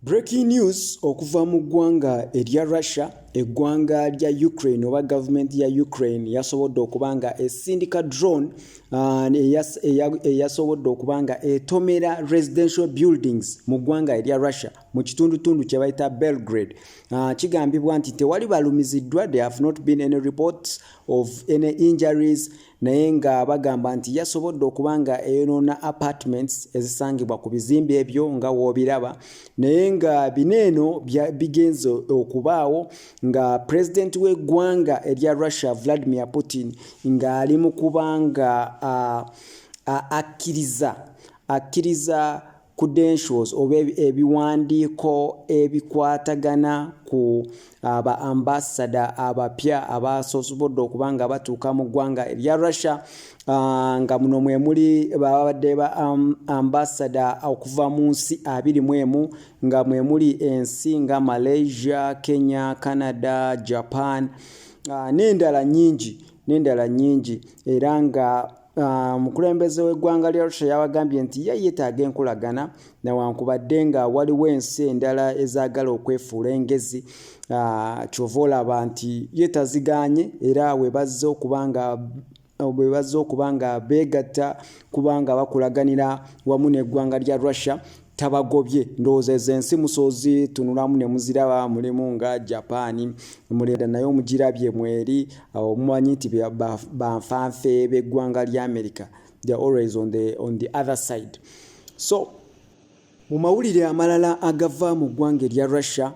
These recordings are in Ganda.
Breaking news okuva mu ggwanga erya Russia, eggwanga lya Ukraine oba government ya Ukraine yasobodde okubanga esindika drone eyasobodde okubanga etomera residential buildings mu ggwanga erya Russia mu kitundutundu kye bayita Belgrade. Kigambibwa nti tewali balumiziddwa, there have not been any reports of any injuries, naye nga bagamba nti yasobodde okubanga eyonoona apartments ezisangibwa ku bizimbe ebyo nga woobiraba, naye nga bineeno bigenze okubaawo nga president w'eggwanga erya Russia Vladimir Putin nga ali mu kubanga akkiriza credentials oba ebiwandiiko ebikwatagana ku aba ambassador abapya abasobodde okubanga batuuka mu ggwanga erya Russia, nga muno mwe muli babadde ba ambassador okuva mu nsi 21 nga mwe muli ensi nga Malaysia, Kenya, Canada, Japan n'endala nyingi era nga mukulembeze w'eggwanga lya Russia yabagambye nti yeetaaga enkolagana newankubadde nga waliwo ensi endala ezaagala okwefuula engezi. Kyova olaba nti yeetaziganye era we bazze okubanga beegatta kubanga bakulaganira wamu n'eggwanga lya Russia tabagobye. Ndowooza ezo ensi musozi tunulamu ne muziraba, mulimu nga Japan, muleda naye omugirabye mweri omumanyi nti banfanfe b'eggwanga lya America, they are always on the other side. So mu mawulire amalala agava mu ggwanga erya Russia,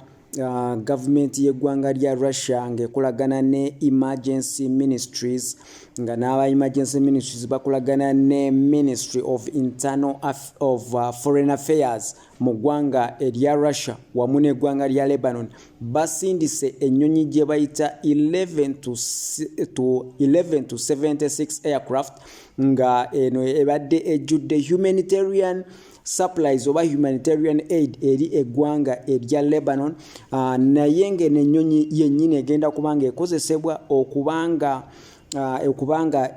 gavumenti y'eggwanga lya Russia ng'ekolagana ne emergency ministries, nga n'aba emergency ministries bakolagana ne Ministry of Foreign Affairs mu ggwanga erya Russia wamu n'eggwanga lya Lebanon basindise ennyonyi gye bayita 11 to 76 aircraft, nga eno ebadde ejude humanitarian supplies oba humanitarian aid eri eggwanga erya Lebanon, naye ng'eno ennyonyi yennyini egenda kubanga ekozesebwa okubanga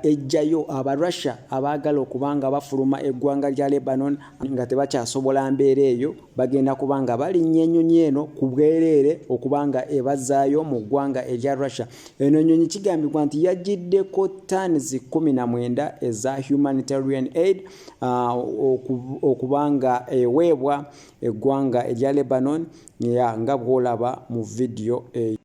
ejjayo Abarussia abaagala okubanga bafuluma eggwanga lya Lebanon nga tebakyasobola mbeera eyo, bagenda kubanga balinnya ennyonyi eno ku bwereere okubanga ebazaayo mu ggwanga erya Russia. Eno ennyonyi kigambibwa nti yagiddeko tons 19 eza humanitarian aid okubanga eweebwa eggwanga erya Lebanon nga bw'olaba mu video eyo.